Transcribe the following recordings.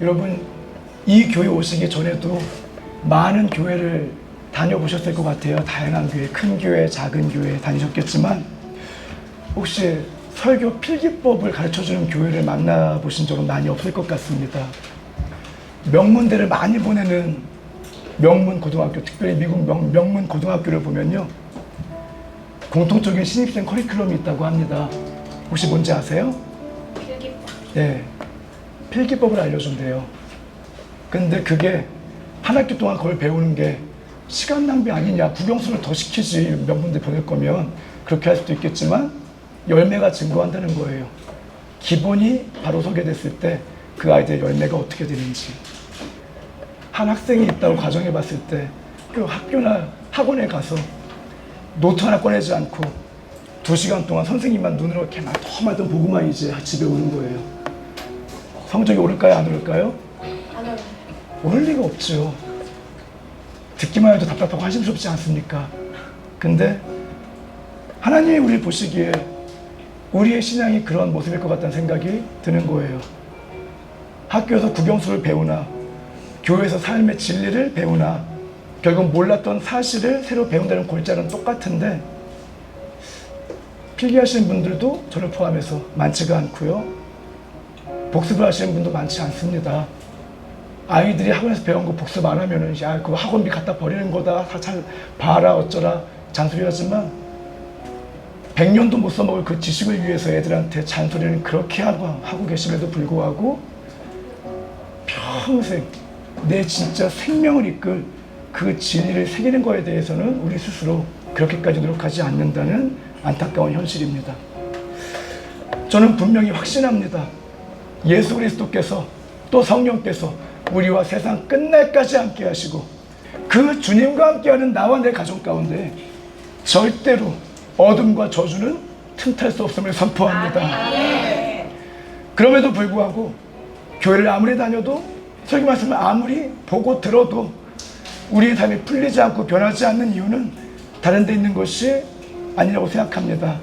여러분, 이 교회 오시기 전에도 많은 교회를 다녀보셨을 것 같아요. 다양한 교회, 큰 교회, 작은 교회 다니셨겠지만 혹시 설교 필기법을 가르쳐주는 교회를 만나보신 적은 많이 없을 것 같습니다. 명문대를 많이 보내는 명문 고등학교, 특별히 미국 명문 고등학교를 보면요, 공통적인 신입생 커리큘럼이 있다고 합니다. 혹시 뭔지 아세요? 필기법. 네, 필기법을 알려준대요. 근데 그게 한 학기 동안 그걸 배우는 게 시간 낭비 아니냐, 국영수를 더 시키지, 명문대 보낼 거면. 그렇게 할 수도 있겠지만 열매가 증거한다는 거예요. 기본이 바로 서게 됐을 때 그 아이들의 열매가 어떻게 되는지. 한 학생이 있다고 가정해 봤을 때 그 학교나 학원에 가서 노트 하나 꺼내지 않고 2시간 동안 선생님만 눈으로 이렇게 말똥말똥 보고만 이제 집에 오는 거예요. 성적이 오를까요, 안 오를까요? 안 어려워. 오를 리가 없죠. 듣기만 해도 답답하고 한심스럽지 않습니까? 근데 하나님이 우리를 보시기에 우리의 신앙이 그런 모습일 것 같다는 생각이 드는 거예요. 학교에서 국영수를 배우나 교회에서 삶의 진리를 배우나 결국 몰랐던 사실을 새로 배운다는 골자는 똑같은데 필기하시는 분들도 저를 포함해서 많지가 않고요. 복습을 하시는 분도 많지 않습니다. 아이들이 학원에서 배운 거 복습 안 하면은 야, 그거 학원비 갖다 버리는 거다, 다 잘 봐라 어쩌라 잔소리 하지만 100년도 못 써먹을 그 지식을 위해서 애들한테 잔소리는 그렇게 하고 계심에도 불구하고 평생 내 진짜 생명을 이끌 그 진리를 새기는 거에 대해서는 우리 스스로 그렇게까지 노력하지 않는다는 안타까운 현실입니다. 저는 분명히 확신합니다. 예수 그리스도께서 또 성령께서 우리와 세상 끝날까지 함께 하시고 그 주님과 함께하는 나와 내 가정 가운데 절대로 어둠과 저주는 틈탈 수 없음을 선포합니다. 그럼에도 불구하고 교회를 아무리 다녀도 설교 말씀을 아무리 보고 들어도 우리의 삶이 풀리지 않고 변하지 않는 이유는 다른 데 있는 것이 아니라고 생각합니다.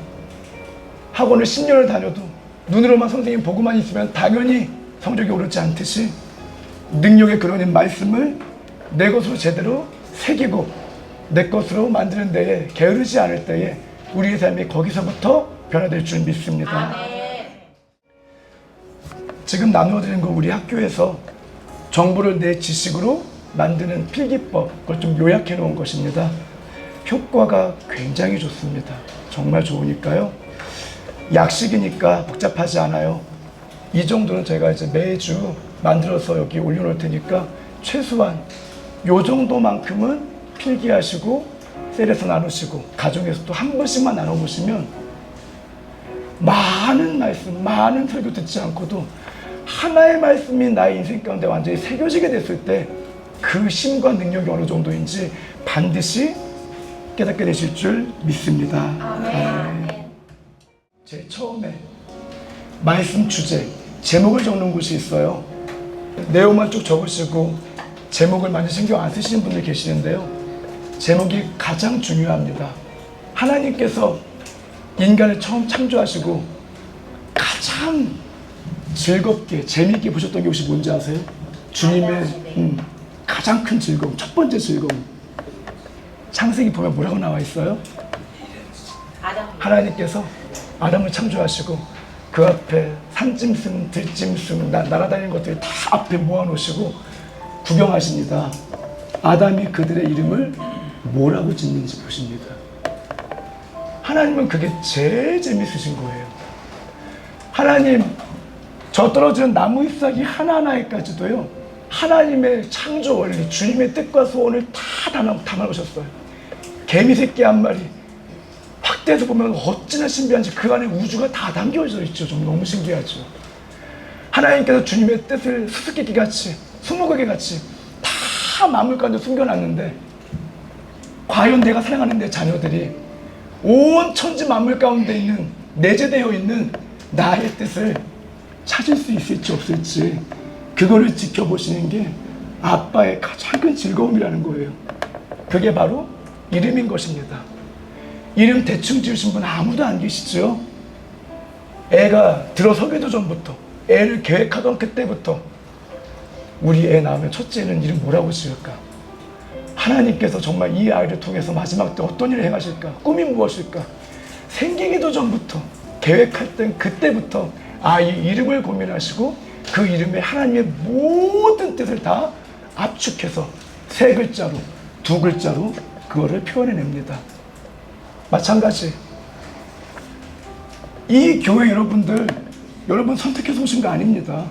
학원을 10년을 다녀도 눈으로만 선생님 보고만 있으면 당연히 성적이 오르지 않듯이 능력의 근원인 말씀을 내 것으로 제대로 새기고 내 것으로 만드는 데에 게으르지 않을 때에 우리의 삶이 거기서부터 변화될 줄 믿습니다. 지금 나누어드린 거 우리 학교에서 정보를 내 지식으로 만드는 필기법, 그걸 좀 요약해 놓은 것입니다. 효과가 굉장히 좋습니다. 정말 좋으니까요. 약식이니까 복잡하지 않아요. 이 정도는 제가 이제 매주 만들어서 여기 올려놓을 테니까 최소한 요 정도만큼은 필기하시고 셀에서 나누시고 가정에서 또 한 번씩만 나눠보시면 많은 말씀, 많은 설교 듣지 않고도 하나의 말씀이 나의 인생 가운데 완전히 새겨지게 됐을 때 그 힘과 능력이 어느 정도인지 반드시 깨닫게 되실 줄 믿습니다. 아멘. 제일 처음에 말씀 주제, 제목을 적는 곳이 있어요. 내용만 쭉 적으시고 제목을 많이 신경 안 쓰시는 분들 계시는데요. 제목이 가장 중요합니다. 하나님께서 인간을 처음 창조하시고 가장 즐겁게 재미있게 보셨던 게 혹시 뭔지 아세요? 주님의 가장 큰 즐거움, 첫 번째 즐거움. 창세기 보면 뭐라고 나와 있어요? 하나님께서 아담을 창조하시고 그 앞에 산짐승, 들짐승, 날아다니는 것들을 다 앞에 모아놓으시고 구경하십니다. 아담이 그들의 이름을 뭐라고 짓는지 보십니다. 하나님은 그게 제일 재밌으신 거예요. 하나님, 저 떨어지는 나무 잎사귀 하나하나에까지도요, 하나님의 창조 원리, 주님의 뜻과 소원을 다 담아놓으셨어요. 개미 새끼 한 마리, 확대해서 보면 어찌나 신비한지 그 안에 우주가 다 담겨져 있죠. 좀 너무 신기하죠. 하나님께서 주님의 뜻을 수수께끼 같이, 스무고개 같이 다 만물 가운데 숨겨놨는데 과연 내가 사랑하는 내 자녀들이 온 천지 만물 가운데 있는 내재되어 있는 나의 뜻을 찾을 수 있을지 없을지 그거를 지켜보시는 게 아빠의 가장 큰 즐거움이라는 거예요. 그게 바로 이름인 것입니다. 이름 대충 지으신 분 아무도 안 계시죠? 애가 들어서기도 전부터, 애를 계획하던 그때부터 우리 애 낳으면 첫째는 이름 뭐라고 지을까? 하나님께서 정말 이 아이를 통해서 마지막 때 어떤 일을 행하실까? 꿈이 무엇일까? 생기기도 전부터 계획할 땐 그때부터 아이 이름을 고민하시고 그 이름에 하나님의 모든 뜻을 다 압축해서 3글자로 2글자로 그거를 표현해냅니다. 마찬가지 이 교회 여러분 선택해서 오신 거 아닙니다.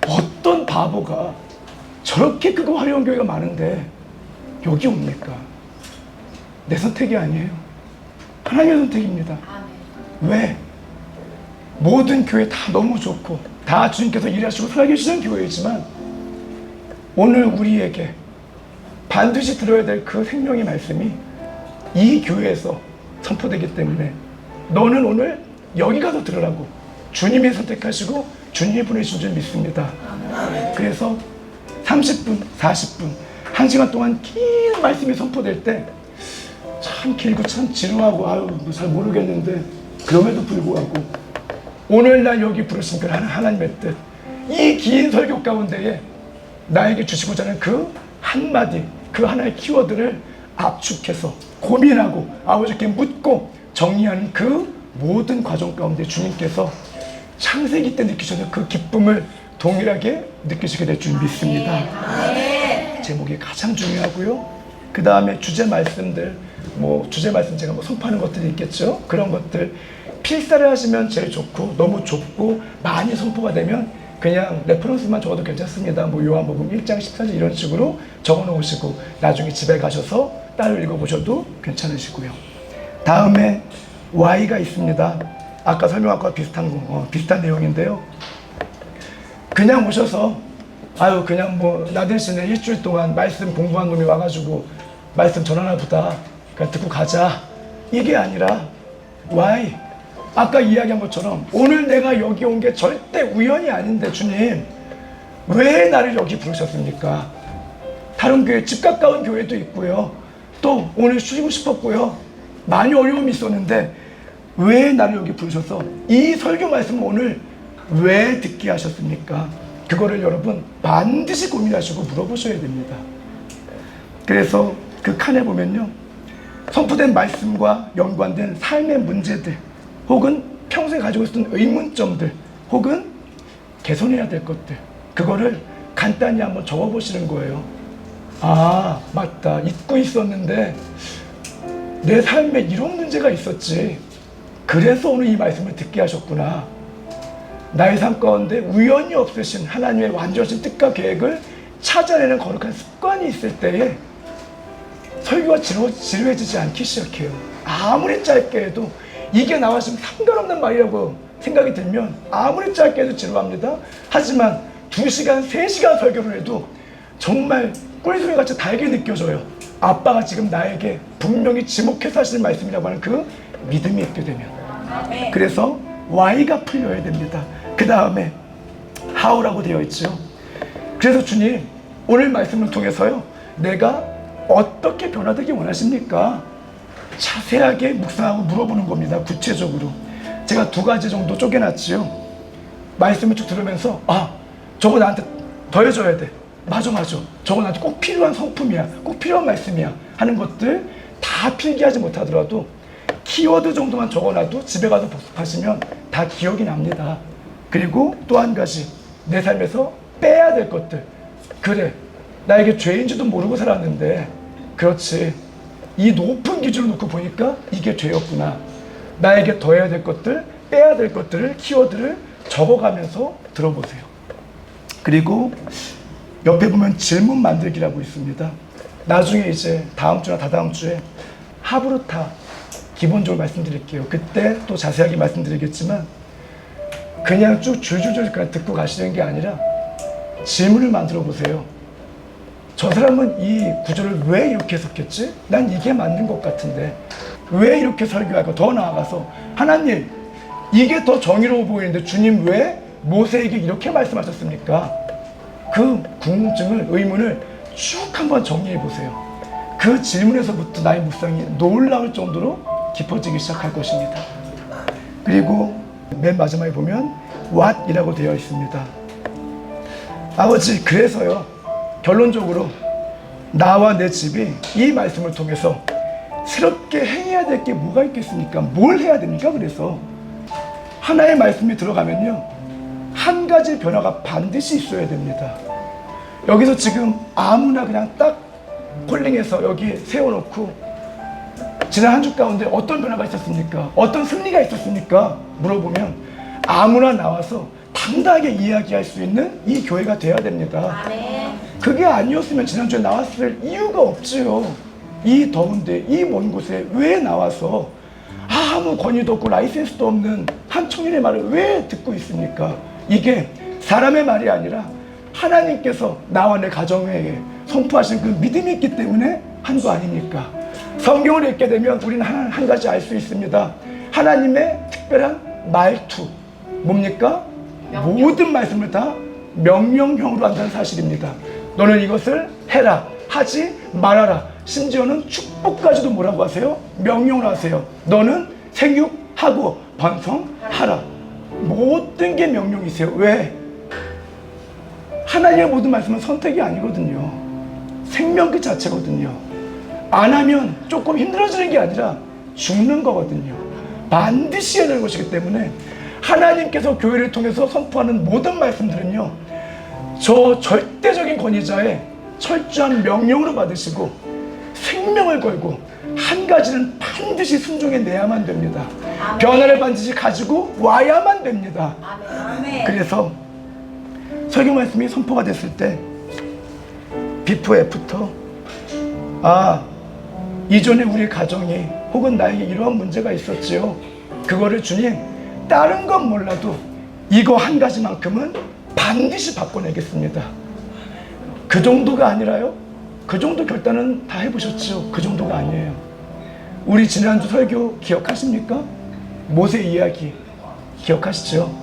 어떤 바보가 저렇게 크고 화려한 교회가 많은데 여기 옵니까? 내 선택이 아니에요. 하나님의 선택입니다. 왜? 모든 교회 다 너무 좋고 다 주님께서 일하시고 살아계시는 교회이지만 오늘 우리에게 반드시 들어야 될 그 생명의 말씀이 이 교회에서 선포되기 때문에 너는 오늘 여기 가서 들으라고 주님이 선택하시고 주님이 보내신 줄 믿습니다. 그래서 30분, 40분, 1시간 동안 긴 말씀이 선포될 때 참 길고 참 지루하고 아유 잘 모르겠는데 그럼에도 불구하고 오늘날 여기 부르신 그 하나님의 뜻, 이 긴 설교 가운데에 나에게 주시고자 하는 그 한마디, 그 하나의 키워드를 압축해서 고민하고 아버지께 묻고 정리하는 그 모든 과정 가운데 주님께서 창세기 때 느끼셨던 그 기쁨을 동일하게 느끼시게 될 줄 믿습니다. 제목이 가장 중요하고요. 그 다음에 주제 말씀들, 주제 말씀 제가 선포하는 것들이 있겠죠. 그런 것들 필사를 하시면 제일 좋고 너무 좁고 많이 선포가 되면 그냥 레퍼런스만 적어도 괜찮습니다. 요한복음 1장 14절 이런 식으로 적어 놓으시고 나중에 집에 가셔서 따로 읽어보셔도 괜찮으시고요. 다음에 Y가 있습니다. 아까 설명한 거와 비슷한 내용인데요. 그냥 오셔서 그냥 나 대신에 일주일 동안 말씀 공부한 놈이 와가지고 말씀 전하나 보다 그냥 듣고 가자 이게 아니라 Why? 아까 이야기한 것처럼 오늘 내가 여기 온 게 절대 우연이 아닌데 주님 왜 나를 여기 부르셨습니까? 다른 교회 집 가까운 교회도 있고요. 또 오늘 쉬고 싶었고요. 많이 어려움이 있었는데 왜 나를 여기 부르셔서 이 설교 말씀을 오늘 왜 듣게 하셨습니까? 그거를 여러분 반드시 고민하시고 물어보셔야 됩니다. 그래서 그 칸에 보면요, 선포된 말씀과 연관된 삶의 문제들 혹은 평소에 가지고 있었던 의문점들 혹은 개선해야 될 것들, 그거를 간단히 한번 적어보시는 거예요. 맞다, 잊고 있었는데 내 삶에 이런 문제가 있었지, 그래서 오늘 이 말씀을 듣게 하셨구나. 나의 삶 가운데 우연히 없으신 하나님의 완전하신 뜻과 계획을 찾아내는 거룩한 습관이 있을 때에 설교가 지루해지지 않기 시작해요. 아무리 짧게 해도 이게 나와 지금 상관없는 말이라고 생각이 들면 아무리 짧게 해도 지루합니다. 하지만 2시간, 3시간 설교를 해도 정말 꿀소리 같이 달게 느껴져요. 아빠가 지금 나에게 분명히 지목해서 하시는 말씀이라고 하는 그 믿음이 있게 되면. 그래서 Y가 풀려야 됩니다. 그 다음에 How라고 되어 있죠. 그래서 주님 오늘 말씀을 통해서요, 내가 어떻게 변화되기 원하십니까? 자세하게 묵상하고 물어보는 겁니다. 구체적으로 제가 2가지 정도 쪼개놨지요. 말씀을 쭉 들으면서 저거 나한테 더해줘야 돼. 맞아 저거 나한테 꼭 필요한 성품이야, 꼭 필요한 말씀이야 하는 것들 다 필기하지 못하더라도 키워드 정도만 적어놔도 집에 가서 복습하시면 다 기억이 납니다. 그리고 또 한 가지, 내 삶에서 빼야 될 것들. 그래, 나에게 죄인지도 모르고 살았는데 그렇지, 이 높은 기준을 놓고 보니까 이게 죄였구나. 나에게 더해야 될 것들, 빼야 될 것들을, 키워드를 적어가면서 들어보세요. 그리고 옆에 보면 질문 만들기라고 있습니다. 나중에 이제 다음 주나 다다음 주에 하브루타 기본적으로 말씀드릴게요. 그때 또 자세하게 말씀드리겠지만 그냥 쭉 줄줄줄 그냥 듣고 가시는 게 아니라 질문을 만들어 보세요. 저 사람은 이 구절을 왜 이렇게 해석했지? 난 이게 맞는 것 같은데 왜 이렇게 설교할까? 더 나아가서 하나님, 이게 더 정의로워 보이는데 주님 왜 모세에게 이렇게 말씀하셨습니까? 그 궁금증을, 의문을 쭉 한번 정리해 보세요. 그 질문에서부터 나의 묵상이 놀라울 정도로 깊어지기 시작할 것입니다. 그리고 맨 마지막에 보면 What이라고 되어 있습니다. 아버지, 그래서요, 결론적으로 나와 내 집이 이 말씀을 통해서 새롭게 행해야 될 게 뭐가 있겠습니까? 뭘 해야 됩니까? 그래서 하나의 말씀이 들어가면요, 한 가지 변화가 반드시 있어야 됩니다. 여기서 지금 아무나 그냥 딱 폴링해서 여기 세워놓고 지난 한 주 가운데 어떤 변화가 있었습니까? 어떤 승리가 있었습니까? 물어보면 아무나 나와서 당당하게 이야기할 수 있는 이 교회가 돼야 됩니다. 아멘. 그게 아니었으면 지난주에 나왔을 이유가 없지요. 이 더운데 이 먼 곳에 왜 나와서 아무 권위도 없고 라이센스도 없는 한 청년의 말을 왜 듣고 있습니까? 이게 사람의 말이 아니라 하나님께서 나와 내 가정에 선포하신 그 믿음이 있기 때문에 한 거 아닙니까? 성경을 읽게 되면 우리는 한 가지 알 수 있습니다. 하나님의 특별한 말투, 뭡니까? 모든 말씀을 다 명령형으로 한다는 사실입니다. 너는 이것을 해라, 하지 말아라. 심지어는 축복까지도 뭐라고 하세요? 명령을 하세요. 너는 생육하고 번성하라. 모든 게 명령이세요. 왜? 하나님의 모든 말씀은 선택이 아니거든요. 생명 그 자체거든요. 안 하면 조금 힘들어지는 게 아니라 죽는 거거든요. 반드시 해야 되는 것이기 때문에 하나님께서 교회를 통해서 선포하는 모든 말씀들은요, 저 절대적인 권위자의 철저한 명령으로 받으시고 생명을 걸고 한 가지는 반드시 순종해내야만 됩니다. 아멘. 변화를 반드시 가지고 와야만 됩니다. 아멘. 그래서 설교 말씀이 선포가 됐을 때 비포 애프터, 이전에 우리 가정이 혹은 나에게 이러한 문제가 있었지요. 그거를 주님, 다른 건 몰라도 이거 한 가지만큼은 반드시 바꿔내겠습니다. 그 정도가 아니라요, 그 정도 결단은 다 해보셨죠? 그 정도가 아니에요. 우리 지난주 설교 기억하십니까? 모세 이야기 기억하시죠?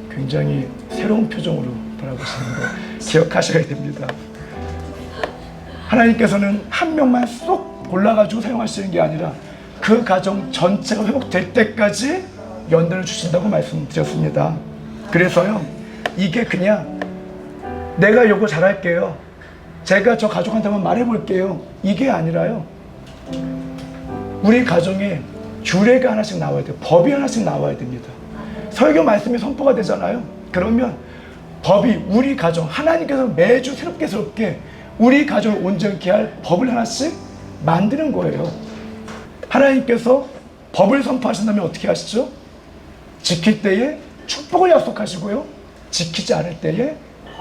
굉장히 새로운 표정으로 바라보시는 거 기억하셔야 됩니다. 하나님께서는 한 명만 쏙 골라가지고 사용하시는 게 아니라 그 가정 전체가 회복될 때까지 연단을 주신다고 말씀드렸습니다. 그래서요, 이게 그냥 내가 요거 잘할게요, 제가 저 가족한테 한번 말해볼게요, 이게 아니라요, 우리 가정에 규례가 하나씩 나와야 돼요. 법이 하나씩 나와야 됩니다. 설교 말씀이 선포가 되잖아요. 그러면 법이 우리 가정, 하나님께서 매주 새롭게 우리 가정을 온전케 할 법을 하나씩 만드는 거예요. 하나님께서 법을 선포하신다면 어떻게 하시죠? 지킬 때에 축복을 약속하시고요, 지키지 않을 때에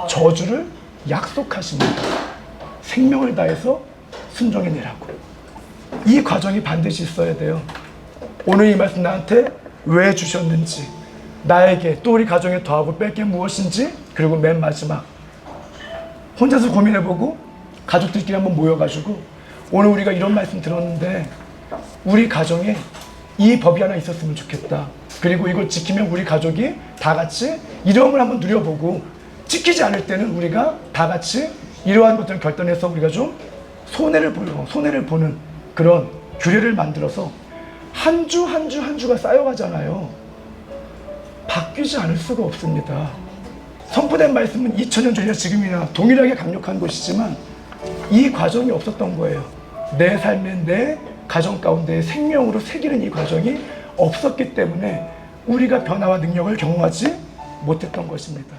저주를 약속하십니다. 생명을 다해서 순종해내라고. 이 과정이 반드시 있어야 돼요. 오늘 이 말씀 나한테 왜 주셨는지, 나에게 또 우리 가정에 더하고 뺄 게 무엇인지, 그리고 맨 마지막 혼자서 고민해보고 가족들끼리 한번 모여가지고 오늘 우리가 이런 말씀 들었는데 우리 가정에 이 법이 하나 있었으면 좋겠다, 그리고 이걸 지키면 우리 가족이 다 같이 이름을 한번 누려보고, 지키지 않을 때는 우리가 다 같이 이러한 것들을 결단해서 우리가 좀 손해를 보는 그런 규례를 만들어서 한 주가 쌓여가잖아요. 바뀌지 않을 수가 없습니다. 선포된 말씀은 2000년 전이나 지금이나 동일하게 강력한 것이지만 이 과정이 없었던 거예요. 내 삶의 내 가정 가운데 생명으로 새기는 이 과정이 없었기 때문에 우리가 변화와 능력을 경험하지 못했던 것입니다.